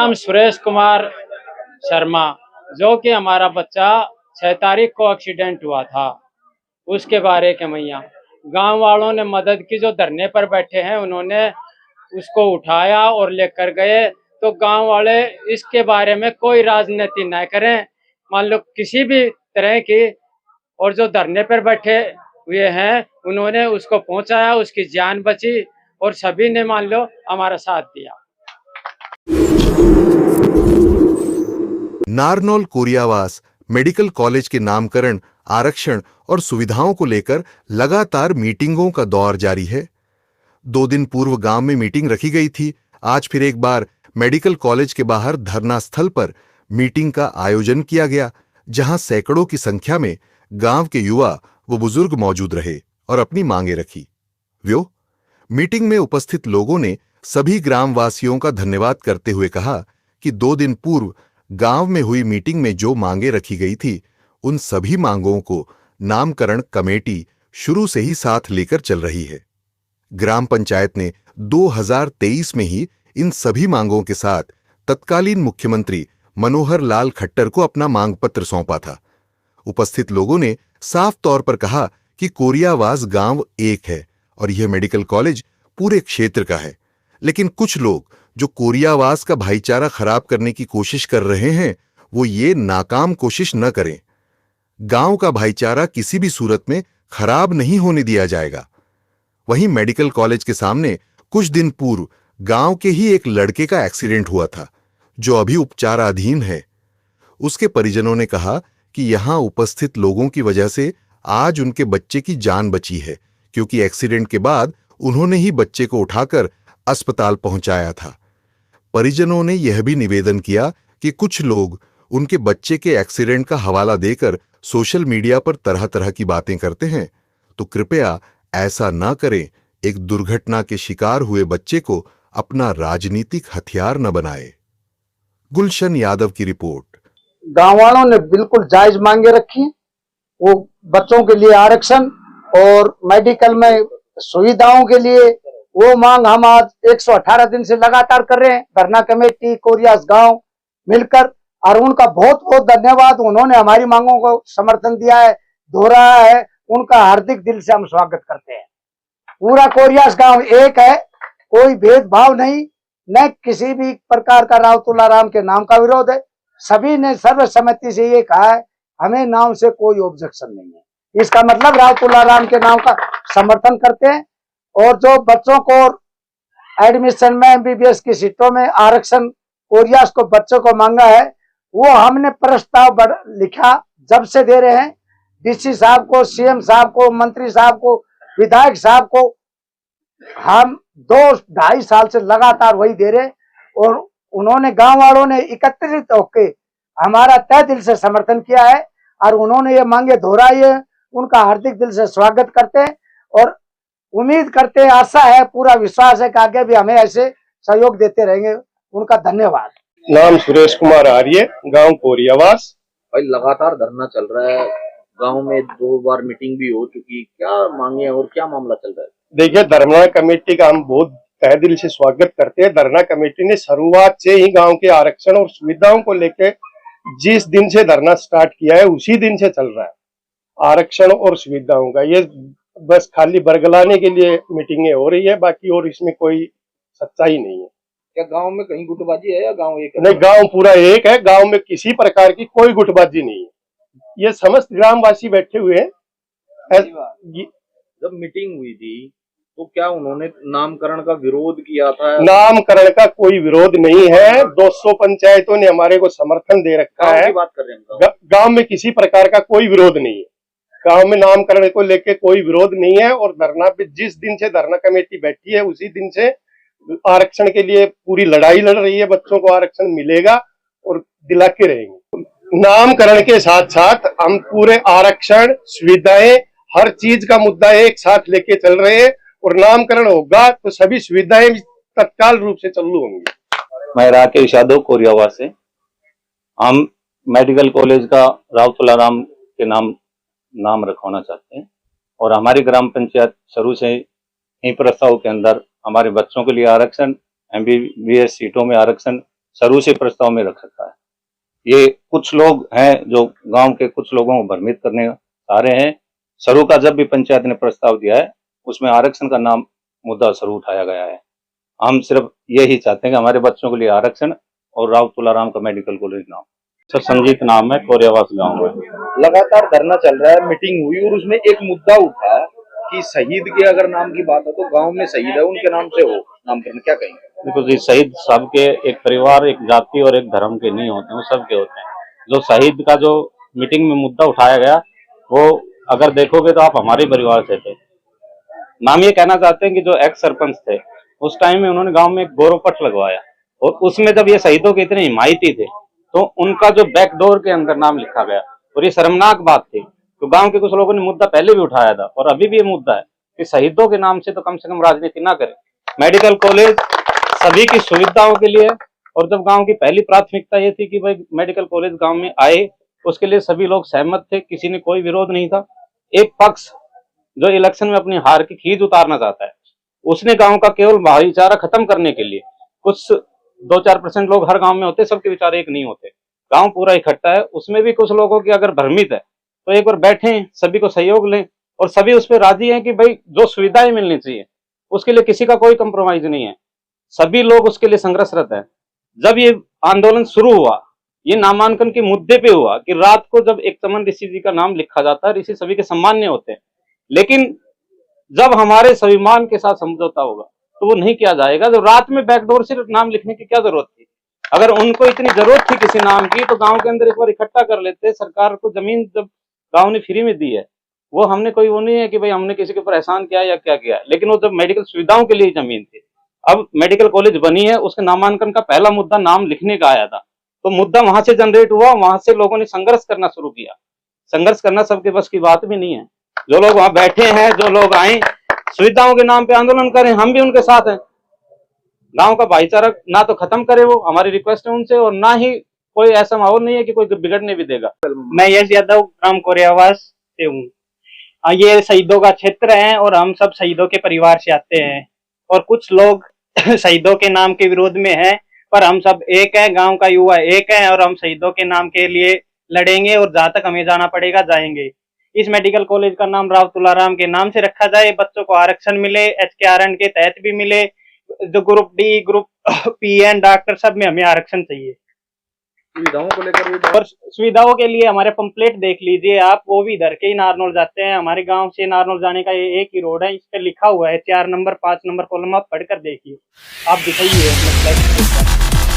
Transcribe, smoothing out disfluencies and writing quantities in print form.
नाम सुरेश कुमार शर्मा, जो कि हमारा बच्चा 6 तारीख को एक्सीडेंट हुआ था, उसके बारे के मैया गांव वालों ने मदद की। जो धरने पर बैठे हैं उन्होंने उसको उठाया और लेकर गए। तो गांव वाले इसके बारे में कोई राजनीति न करें, मान लो किसी भी तरह की। और जो धरने पर बैठे हुए हैं उन्होंने उसको पहुंचाया, उसकी जान बची और सभी ने मान लो हमारा साथ दिया। नारनौल कोरियावास मेडिकल कॉलेज के नामकरण, आरक्षण और सुविधाओं को लेकर लगातार मीटिंगों का दौर जारी है। 2 दिन पूर्व गांव में मीटिंग रखी गई थी। आज फिर एक बार मेडिकल कॉलेज के बाहर धरना स्थल पर मीटिंग का आयोजन किया गया, जहां सैकड़ों की संख्या में गांव के युवा व बुजुर्ग मौजूद रहे और अपनी मांगें रखी। मीटिंग में उपस्थित लोगों ने सभी ग्रामवासियों का धन्यवाद करते हुए कहा कि 2 दिन पूर्व गांव में हुई मीटिंग में जो मांगें रखी गई थी, उन सभी मांगों को नामकरण कमेटी शुरू से ही साथ लेकर चल रही है। ग्राम पंचायत ने 2023 में ही इन सभी मांगों के साथ तत्कालीन मुख्यमंत्री मनोहर लाल खट्टर को अपना मांग पत्र सौंपा था। उपस्थित लोगों ने साफ तौर पर कहा कि कोरियावास गांव एक है और यह मेडिकल कॉलेज पूरे क्षेत्र का है। लेकिन कुछ लोग जो कोरियावास का भाईचारा खराब करने की कोशिश कर रहे हैं, वो ये नाकाम कोशिश न करें। गांव का भाईचारा किसी भी सूरत में खराब नहीं होने दिया जाएगा। वहीं मेडिकल कॉलेज के सामने कुछ दिन पूर्व गांव के ही एक लड़के का एक्सीडेंट हुआ था, जो अभी उपचाराधीन है। उसके परिजनों ने कहा कि यहां उपस्थित लोगों की वजह से आज उनके बच्चे की जान बची है, क्योंकि एक्सीडेंट के बाद उन्होंने ही बच्चे को उठाकर अस्पताल पहुंचाया था। परिजनों ने यह भी निवेदन किया कि कुछ लोग उनके बच्चे के एक्सीडेंट का हवाला देकर सोशल मीडिया पर तरह तरह की बातें करते हैं, तो कृपया ऐसा ना करें। एक दुर्घटना के शिकार हुए बच्चे को अपना राजनीतिक हथियार न बनाए। गुलशन यादव की रिपोर्ट। गांव वालों ने बिल्कुल जायज मांगे रखी। वो बच्चों के लिए आरक्षण और मेडिकल में सुविधाओं के लिए वो मांग हम आज 118 दिन से लगातार कर रहे हैं। धरना कमेटी कोरियास गांव मिलकर, और उनका बहुत बहुत धन्यवाद। उन्होंने हमारी मांगों को समर्थन दिया है, दोहराया है। उनका हार्दिक दिल से हम स्वागत करते हैं। पूरा कोरियास गांव एक है, कोई भेदभाव नहीं, न किसी भी प्रकार का राव तुलाराम के नाम का विरोध है। सभी ने सर्वसम्मति से ये कहा है, हमें नाम से कोई ऑब्जेक्शन नहीं है। इसका मतलब राव तुलाराम के नाम का समर्थन करते हैं। और जो बच्चों को एडमिशन में एमबीबीएस की सीटों में आरक्षण कोरियास को बच्चों को मांगा है, वो हमने प्रस्ताव लिखा, जब से दे रहे हैं। डीसी साहब को, सीएम साहब को, मंत्री साहब को, विधायक साहब को हम 2-2.5 साल से लगातार वही दे रहे। और उन्होंने, गांव वालों ने एकत्रित होकर हमारा तय दिल से समर्थन किया है और उन्होंने ये मांगे दोहराई है। उनका हार्दिक दिल से स्वागत करते हैं और उम्मीद करते हैं, आशा है, पूरा विश्वास है कि आगे भी हमें ऐसे सहयोग देते रहेंगे। उनका धन्यवाद। नाम सुरेश कुमार आर्य, गांव कोरियावास। भाई लगातार धरना चल रहा है, गांव में 2 बार मीटिंग भी हो चुकी, क्या मांगे और क्या मामला चल रहा है? देखिए, धरना कमेटी का हम बहुत तहे दिल से स्वागत करते हैं। धरना कमेटी ने शुरुआत से ही गांव के आरक्षण और सुविधाओं को लेकर जिस दिन से धरना स्टार्ट किया है, उसी दिन से चल रहा है। आरक्षण और सुविधाओं का ये बस खाली बरगलाने के लिए मीटिंगें हो रही है, बाकी और इसमें कोई सच्चाई नहीं है। क्या गांव में कहीं गुटबाजी है या गांव एक है? नहीं, गांव पूरा एक है। गांव में किसी प्रकार की कोई गुटबाजी नहीं है। ये समस्त ग्रामवासी बैठे हुए हैं। जब मीटिंग हुई थी तो क्या उन्होंने नामकरण का विरोध किया था? नामकरण का कोई विरोध नहीं है। 200 पंचायतों ने हमारे को समर्थन दे रखा है। बात कर रहे हैं, गांव में किसी प्रकार का कोई विरोध नहीं है। गांव में नामकरण को लेकर कोई विरोध नहीं है। और धरना पे जिस दिन से धरना कमेटी बैठी है, उसी दिन से आरक्षण के लिए पूरी लड़ाई लड़ रही है। बच्चों को आरक्षण मिलेगा और दिला के रहेंगे। नामकरण के साथ साथ हम पूरे आरक्षण, सुविधाएं, हर चीज का मुद्दा एक साथ लेके चल रहे हैं। और नामकरण होगा तो सभी सुविधाएं तत्काल रूप से चालू होंगी। मैं राकेश यादव कोरियावास से। हम मेडिकल कॉलेज का राव तुलाराम के नाम रखवाना चाहते हैं और हमारी ग्राम पंचायत शुरू से ही प्रस्ताव के अंदर हमारे बच्चों के लिए आरक्षण, एमबीबीएस सीटों में आरक्षण, शुरू से प्रस्ताव में रख रखा है। ये कुछ लोग हैं जो गांव के कुछ लोगों को भ्रमित करने आ रहे हैं। शुरू का जब भी पंचायत ने प्रस्ताव दिया है उसमें आरक्षण का नाम मुद्दा शुरू उठाया गया है। हम सिर्फ यही चाहते हैं कि हमारे बच्चों के लिए आरक्षण और राव तुलाराम का मेडिकल कॉलेज नाम। सर संजीत नाम है, कोरियावास गांव में। लगातार धरना चल रहा है, मीटिंग हुई और उसमें एक मुद्दा उठा कि शहीद के अगर नाम की बात है तो गांव में शहीद है उनके नाम से हो नामकरण, क्या कहेंगे? देखो जी, शहीद सबके एक परिवार, एक जाति और एक धर्म के नहीं होते, वो सबके होते हैं। जो शहीद का जो मीटिंग में मुद्दा उठाया गया वो अगर देखोगे तो आप हमारे परिवार से थे। नाम ये कहना चाहते हैं कि जो एक्स सरपंच थे उस टाइम में उन्होंने गांव में एक गौरव पट लगवाया और उसमें जब ये शहीदों के इतने हिमायती थे तो उनका जो बैकडोर के अंदर नाम लिखा गया और ये शर्मनाक बात थी। तो गांव के कुछ लोगों ने मुद्दा पहले भी उठाया था और अभी भी ये मुद्दा है कि शहीदों के नाम से तो कम से कम राजनीति ना करें। मेडिकल कॉलेज सभी की सुविधाओं के लिए, और जब गांव की पहली प्राथमिकता ये थी कि भाई मेडिकल कॉलेज गांव में आए, उसके लिए सभी लोग सहमत थे, किसी ने कोई विरोध नहीं था। एक पक्ष जो इलेक्शन में अपनी हार की खींच उतारना चाहता है उसने गांव का केवल भाईचारा खत्म करने के लिए, कुछ 2-4% लोग हर गांव में होते, सबके विचार एक नहीं होते, गांव पूरा इकट्ठा है, उसमें भी कुछ लोगों की अगर भ्रमित है तो एक बार बैठें, सभी को सहयोग लें और सभी उस पर राजी हैं कि भाई जो सुविधाएं मिलनी चाहिए उसके लिए किसी का कोई कंप्रोमाइज नहीं है, सभी लोग उसके लिए संघर्षरत है। जब ये आंदोलन शुरू हुआ, ये नामांकन के मुद्दे पे हुआ कि रात को जब एक चमन ऋषि जी का नाम लिखा जाता है, ऋषि सभी के सम्मान्य होते हैं, लेकिन जब हमारे स्वाभिमान के साथ समझौता होगा तो वो नहीं किया जाएगा। जब रात में बैकडोर से नाम लिखने की क्या जरूरत थी? अगर उनको इतनी जरूरत थी किसी नाम की तो गांव के अंदर एक बार इकट्ठा कर लेते। सरकार को जमीन जब गांव ने फ्री में दी है, वो हमने कोई वो नहीं है कि भाई हमने किसी के ऊपर एहसान किया या क्या किया, लेकिन वो जब मेडिकल सुविधाओं के लिए जमीन थी। अब मेडिकल कॉलेज बनी है, उसके नामांकन का पहला मुद्दा नाम लिखने का आया था, तो मुद्दा वहां से जनरेट हुआ, वहां से लोगों ने संघर्ष करना शुरू किया। संघर्ष करना सबके बस की बात भी नहीं है। जो लोग वहां बैठे हैं, जो लोग आए सुविधाओं के नाम पे आंदोलन करें, हम भी उनके साथ हैं। गांव का भाईचारा ना तो खत्म करे, वो हमारी रिक्वेस्ट है उनसे, और ना ही कोई ऐसा माहौल नहीं है कि कोई बिगड़ने भी देगा। मैं यश यादव ग्राम कोरियावास से हूँ। ये शहीदों का क्षेत्र है और हम सब शहीदों के परिवार से आते हैं और कुछ लोग शहीदों के नाम के विरोध में हैं, पर हम सब एक हैं, गांव का युवा एक है और हम शहीदों के नाम के लिए लड़ेंगे और जहां तक हमें जाना पड़ेगा जाएंगे। इस मेडिकल कॉलेज का नाम राव तुलाराम के नाम से रखा जाए, बच्चों को आरक्षण मिले, HKRN के तहत भी मिले, जो group D, group PN, doctor सब में हमें आरक्षण चाहिए। सुविधाओं को लेकर भी और सुविधाओं के लिए हमारे पंपलेट देख लीजिए आप, वो भी इधर के ही नारनौल जाते हैं। हमारे गांव से नारनौल जाने का ये एक ही रोड है, इस पे लिखा हुआ है 4 नंबर 5 नंबर कॉलम, आप पढ़कर देखिए, आप दिखाइए।